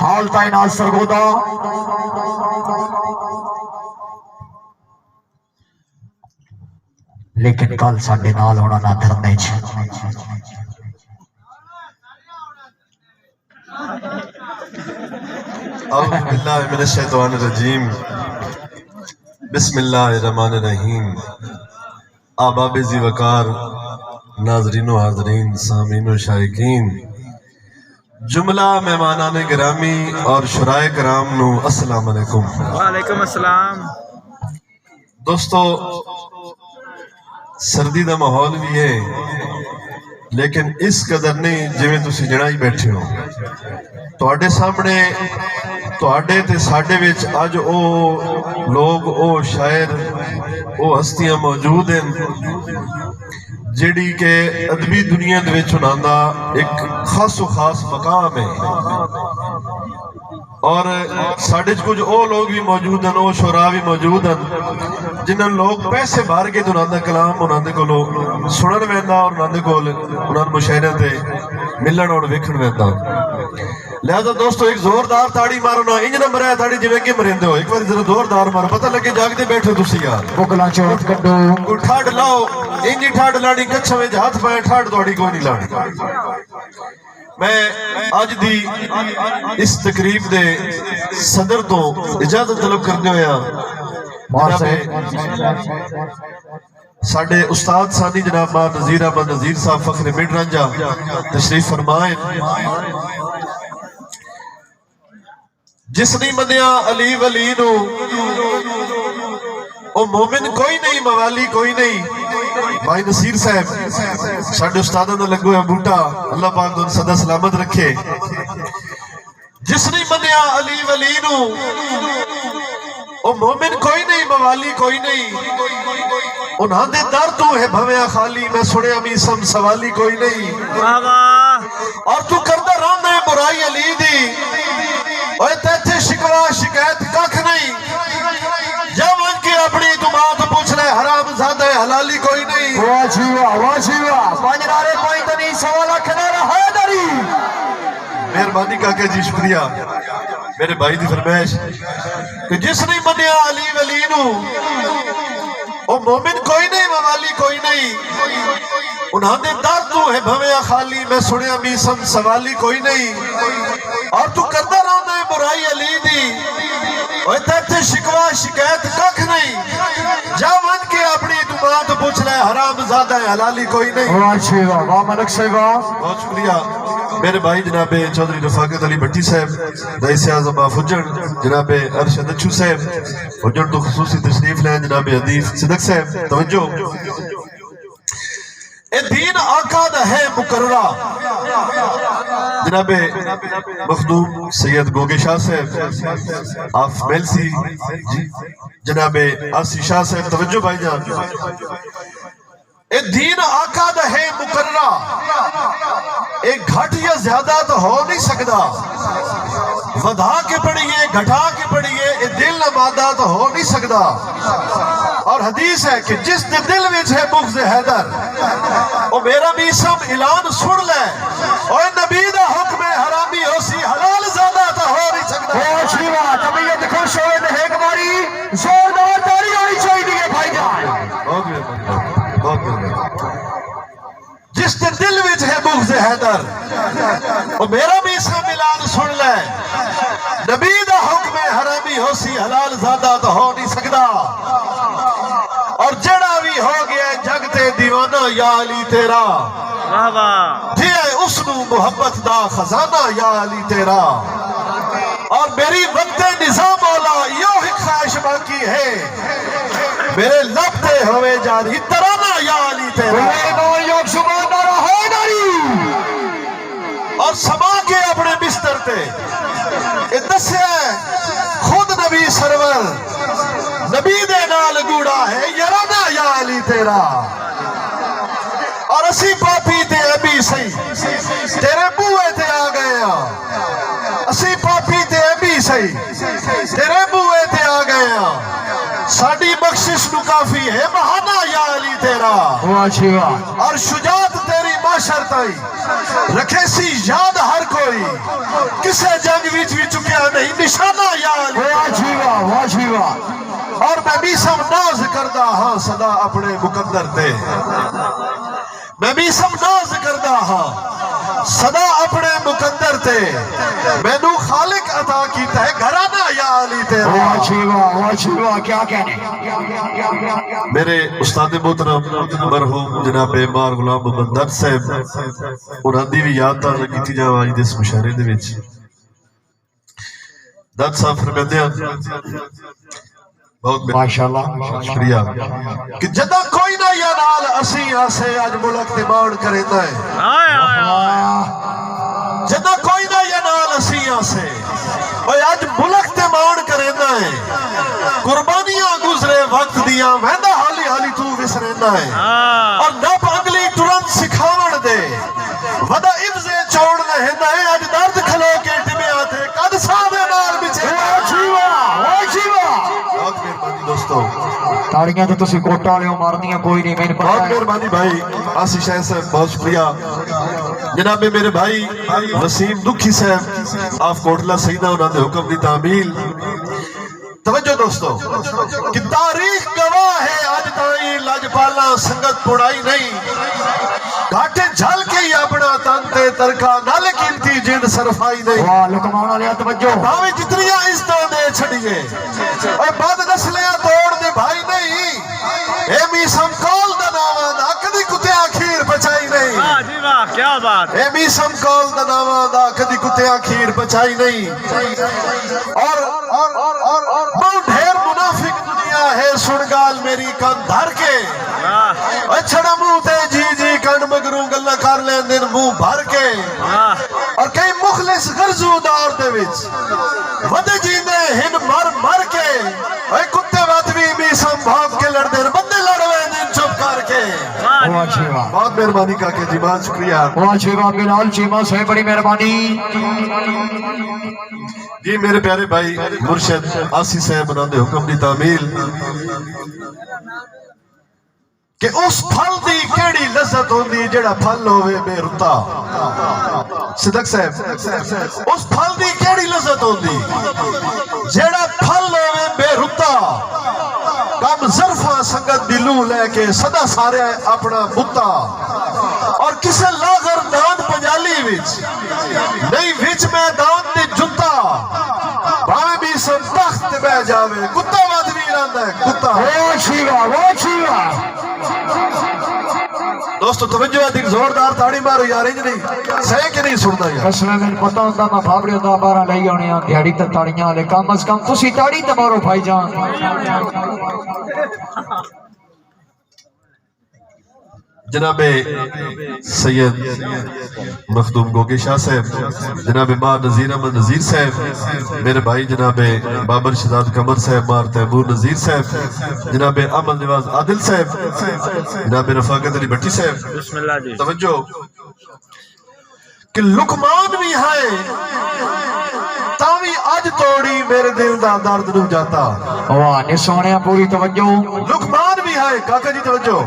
حال تائیں نال سرگودا لیکن کل ساڈے نال ہونا نہ دھرنے چ اعوذ باللہ من الشیطان الرجیم بسم اللہ الرحمن الرحیم آباب ذی وقار ناظرین و حاضرین سامعین و شائقین جملہ مہمانان گرامی اور شرائع کرام نو السلام علیکم۔ وعلیکم السلام۔ دوستو سردی دا ماحول بھی ہے لیکن اس قدر نہیں جویں تسی جڑائی بیٹھے ہو تواڈے سامنے تواڈے تے ساڈے وچ اج او لوگ او شاعر او ہستیاں موجود ہیں جیڑی کہ ادبی دنیا دے وچ انہاں دا ایک خاص و خاص مقام ہے اور ساڈے کچھ او لوگ بھی موجود ہیں او شعراء بھی موجود ہیں جنہاں لوگ پیسے بھر کے انہاں دا کلام انہاں دے کولوں سنن ویندا اور انہاں دے کول انہاں مشاعرے تے ملن اور ویکھن ویندا۔ لہذا دوستو ایک زوردار تاڑی مارو نا انج نہ مرے تاڑی جویں کہ مرندے ہو ایک بار ذرا زوردار مارو پتہ لگے جاگدے بیٹھے تسی یار بکلا چوٹ کڈو کوئی ٹھاڈ لاؤ انج ٹھاڈ لاڑی کچھ وچ ہاتھ پائے ٹھاڈ تواڈی کوئی نہیں لاڑی۔ میں آج دی اس تقریب دے صدر تو اجازت طلب کرنے ہویا ساڑھے استاد ثانی جناب ماں نظیر احمد نظیر صاحب فخر مڈ رنجا تشریف فرمائیں۔ جس نہیں منیا علی ولی نو او مومن کوئی نہیں موالی کوئی نہیں۔ بھائی نصیر صاحب ساڑھے استادہ دا لگو ہے بوٹا اللہ پاک دن صدا سلامت رکھے۔ جس نہیں منیا علی ولی نو او مومن کوئی نہیں موالی کوئی نہیں۔ انہاں دے در تو ہے بھویاں خالی میں سنے امیسم سوالی کوئی نہیں۔ اور تو کردہ راندہ ہے برائی علی دی اوہ تیتھے شکوا شکایت ککھ نہیں۔ جب ان کی اپنی تمہات پوچھ لے حرام زادہ حلالی کوئی نہیں۔ واجیوہ پانچ نارے کوئی تو نہیں سوالہ کھنارا ہے داری۔ مہربانی کہا جی شکریہ میرے بھائی دی فرمائش کہ جس نہیں منیا علی ولی نو او مومن کوئی نہیں موالی کوئی نہیں۔ انہاں دے در تو ہے بھویاں خالی میں سنیا میسم سوالی کوئی نہیں۔ اور تو کردہ راندہ ہے برائی علی دی اوہ تیتھے شکوا شکایت ککھ نہیں۔ جب ان کے اپنی تمہات پوچھ لے حرام زادہ حلالی کوئی نہیں۔ واجیوہ واہ ملک صاحبہ بہت شکریہ میرے بھائی جناب چودھری رفاقت علی بھٹی صاحب رئیس اعظم فجر جناب ارشد اچھو صاحب فجر تو خصوصی تشریف لیں جناب حدیث صدق صاحب توجہ۔ اے دین آقا دا ہے مقررہ جناب مخدوم سید گوگے شاہ صاحب آف میلسی جناب آسی شاہ صاحب توجہ بھائی جان۔ اے دین آقا دا ہے مقررہ ایک گھٹ یا زیادہ تو ہو نہیں سکتا۔ ودا کے پڑھئے گھٹا کے پڑھئے اے دل نہ مادہ تو ہو نہیں سکتا۔ اور حدیث ہے کہ جس دل وچ ہے بغض حیدر او میرا میسم اعلان سن لے اوہ نبی دا حکم حرامی ہو سی حلال زیادہ تو ہو نہیں سکتا۔ واجیوہ طبیعت خوش ہوئے دے ایک باری زوردار تاری ہوئی چاہیے بھائی جان۔ بہت جس دے دل وچ ہے بغض حیدر او میرا میسم اعلان سن لے نبی دا حکم حرامی ہو سی حلال زیادہ تو ہو نہیں سکتا۔ اور جڑا بھی ہو گیا جگتے دیوانہ یا علی تیرا جی اس نو محبت دا خزانہ یا علی تیرا۔ اور میری وقت نظام مولا یوں ہی خواہش باقی ہے میرے لبتے ہوئے جاری ترانہ یا علی تیرا۔ اور سما کے اپنے بستر تے دسے خود نبی سرور نبی دے نال گوڑا ہے یرانا یا علی تیرا۔ اور اسی پاپی تے ابھی سی تیرے بوئے تے آ گیا اسی پاپی تے ابھی سی تیرے بوئے تے آ گیا ساڑی بخشش نو کافی ہے بہانہ یا علی تیرا۔ اور شجاعت تیری معاشر تائی رکھے سی یاد ہر کوئی کسے جنگ وچ بھی چکیا نہیں نشانہ یاد واہ جی واہ واہ جی واہ اور میں بھی سب ناز کردہ ہاں صدا اپنے مقدر تے میں بھی سب ناز کردہ ہاں صدا اپنے مقدر تے میں نو خالق عطا کیتا ہے گھرانہ یا علی تیرا واہ جی واہ کیا کہنے میرے استاد محترم مرحوم جناب مار غلام محمد در صاحب انہاں دی بھی یاد تازہ کیتی جاوے اج دے اس مشاعرے دے وچ در صاحب فرماندے ہیں بہت ماشاءاللہ شکریہ کہ جدہ کوئی نہ یا نال اسی آسے آج ملک تے باڑ کریندا ہے جدہ کوئی نہ یا نال اسی آسے آج ملک تے باڑ کریندا ہے قربانیاں گزرے وقت دیاں ویندا حالی حالی تو وسریندا ہے اور نب اگلی ترنت سکھاون دے ودا عفزے چوڑ لہندا ہے آج درد کھلو کے ٹمیا تھے قد سادے نال بچے واہ جی واہ بہت مہربانی دوستو تاڑیاں تو تسی کوٹا لیوں مارنیاں کوئی نہیں میں نے بہت پتا ہے مہربانی بھائی آسی شاہ صاحب بہت شکریہ جناب میرے بھائی وسیم دکھی صاحب آف کوٹلہ سیدہ انہوں نے حکم دی تعمیل توجہ دوستو کہ تاریخ گواہ ہے آج تائیں لاجپالا سنگت پڑائی نہیں گھاٹے جھل کے ہی اپنا تانتے ترکا نالے قیمتی جن صرفائی نہیں واہ لکمان علیہ توجہ باویں جتنیاں عزتوں دے چھڑیے اور بعد نسلیاں توڑ دے بھائی نہیں اے میسم کول دا ناما دا کدی کتے آخیر بچائی نہیں واہ جی واہ کیا بات اے میسم کول دا ناما دا کدی کتے آخیر بچائی نہیں اور بہت ڈھیر منافق دنیا ہے سنگال میری کن دھر کے اچھڑا منہ تے جی جی کن مگروں گلہ کر لیں دن منہ بھر کے اور کئی مخلص غرزو دار دے وچ ودے جیندے ہن مر مر کے اے کتے واتوی میسم بھاگ کے لڑ دین بندے لڑوے دن چپ کر کے واہ جی واہ بہت مہربانی کا کہ جی بہت شکریہ واہ جی واہ بلال چیمہ سے بڑی مہربانی جی میرے پیارے بھائی مرشد آسی صاحب بنا دے حکم دی تعمیل کہ اس پھل دی کیڑی لذت ہوندی جڑا پھل ہوئے بے رتا صدق صاحب اس پھل دی کیڑی لذت ہوندی جڑا پھل ہوئے بے رتا کم ظرفہ سنگت دلو لے کے صدا سارے اپنا بتا اور کسے لاغر دان پنجالی وچ نہیں وچ میدان تے جتا باویں بھی سب تخت بہ جاوے کتا وادوی رہندا ہے کتا واہ جی واہ دوستو توجہ ہے زوردار تاڑی مارو یار انج نہیں سہے کہ نہیں سندا یار قسم میں پتہ ہوندا میں بھابڑے دا 12 لئی آنے آ دیہڑی تے تاڑیاں والے کم از کم تسی تاڑی تے مارو بھائی جان جناب سید مخدوم گوگی شاہ صاحب جناب ماں نظیر احمد نظیر صاحب میرے بھائی جناب بابر شہزاد قمر صاحب مار تیمور نظیر صاحب جناب عمل نواز عادل صاحب جناب رفاقت علی بھٹی صاحب بسم اللہ جی توجہ کہ لقمان بھی ہے تاوی آج توڑی میرے دل دا درد نو جاتا واہ نے سونیا پوری توجہ لقمان بھی ہے کاکا جی توجہ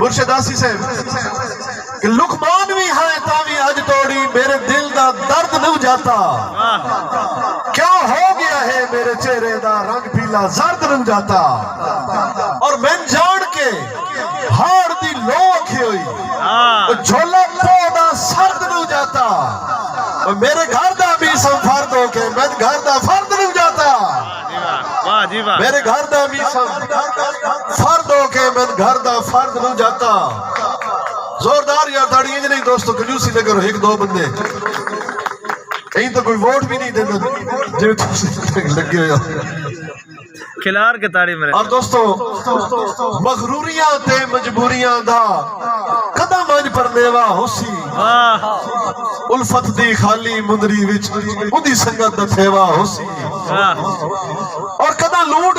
مرشد آسی صاحب کہ لقمان بھی ہے تاوی آج توڑی میرے دل دا درد نو جاتا کیا ہو گیا ہے میرے چہرے دا رنگ پیلا زرد نو جاتا اور میں جان کے ہار دی لو اکھی ہوئی جھولا پودا سرد نو جاتا اور میرے گھر دا بھی سب فرد ہو کے میں گھر دا فرد نو جاتا واہ جی واہ میرے گھر دا بھی سب فرد ہو کے میں گھر دا فرد نو جاتا زوردار یار داڑی انج نہیں دوستو کنجوسی نہ کرو ایک دو بندے این تو کوئی ووٹ بھی نہیں دینا جو لگے ہوئے کھلار کے تاڑی میرے اور دوستو مغروریاں تے مجبوریاں دا قدم اج پر نیوا ہوسی واہ الفت دی خالی مندری وچ اودی سنگت دا تھیوا ہوسی واہ اور کدا لوٹ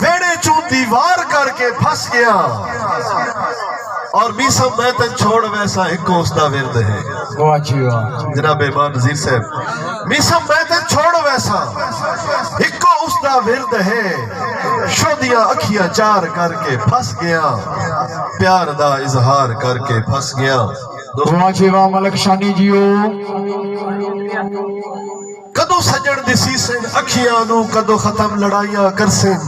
ویڑے چوں دیوار کر کے پھس گیا اور میسم میں تے چھوڑ ویسا ایک اس دا ورد ہے واہ جی واہ جناب امام نذیر صاحب میسم میں تے چھوڑ ویسا ایک اس دا ورد ہے شودیاں اکھیاں چار کر کے پھس گیا پیار دا اظہار کر کے پھس گیا واہ جی واہ ملک شانی جیو کدو سجن دسی سن اکھیاں نو کدو ختم لڑائیاں کر سن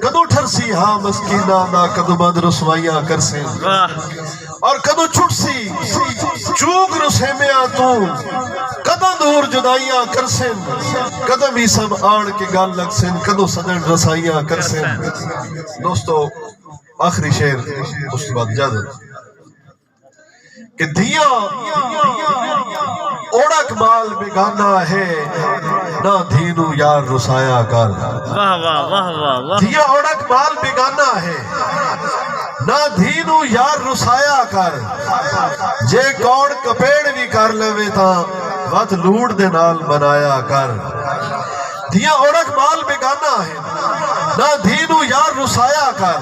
کدو ٹھرسی ہاں مسکینہ دا کدو بند رسوائیاں کر سن واہ اور کدو چھٹ سی چوک رسیمیاں تو کدو دور جدائیاں کر سن کدو میسم آڑ کے گال لگ سن کدو سجن رسائیاں کر سن دوستو آخری شعر اس کے بعد اجازت کہ دھیاں اوڑک مال بگانا ہے نہ دھینو یار رسایا کر واہ واہ واہ واہ واہ دھیاں اوڑک مال بگانا ہے نہ دھینو یار رسایا کر جے کوڑ کپیڑ بھی کر لوے تا وقت لوڑ دے نال منایا کر دھیاں اوڑک مال بگانا ہے نہ دھینو یار رسایا کر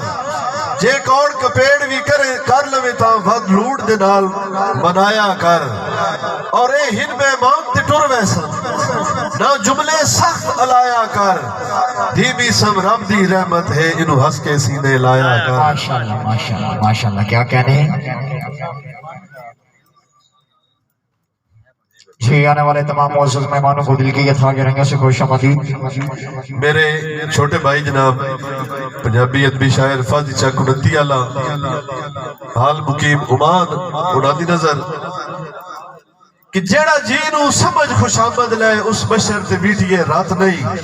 جے کوڑ کپیڑ بھی کر لوے تا وقت لوڑ دے نال منایا کر اور اے ہن میں مان تے ٹر ویسن نہ جملے سخت علایا کر دھیمی سم رب دی رحمت ہے انہوں ہنس کے سینے لایا کر ماشاءاللہ ماشاءاللہ ماشاءاللہ کیا کہنے ہیں جی آنے والے تمام معزز مہمانوں کو دل کی یتھا گرنگا سے خوش آمدید میرے چھوٹے بھائی جناب پنجابی ادبی شاعر فاضل چک 29 والا حال مقیم عمان انادی نظر کہ جیڑا جینو سمجھ خوش آمد لے اس بشر تے بیٹھئے رات نہیں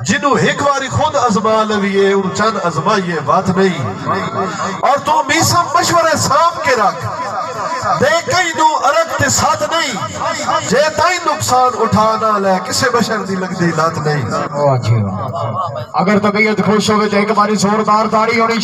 جنو ایک واری خود ازما لویے ان چند ازمائیے بات نہیں اور تو میسم مشورے سام کے رکھ دے کئی نو ارد تے ساتھ نہیں جے تائیں نقصان اٹھانا لے کسے بشر دی لگ دی لات نہیں واہ جی واہ اگر طبیعت خوش ہوئے تو ایک باری زوردار تاڑی ہونی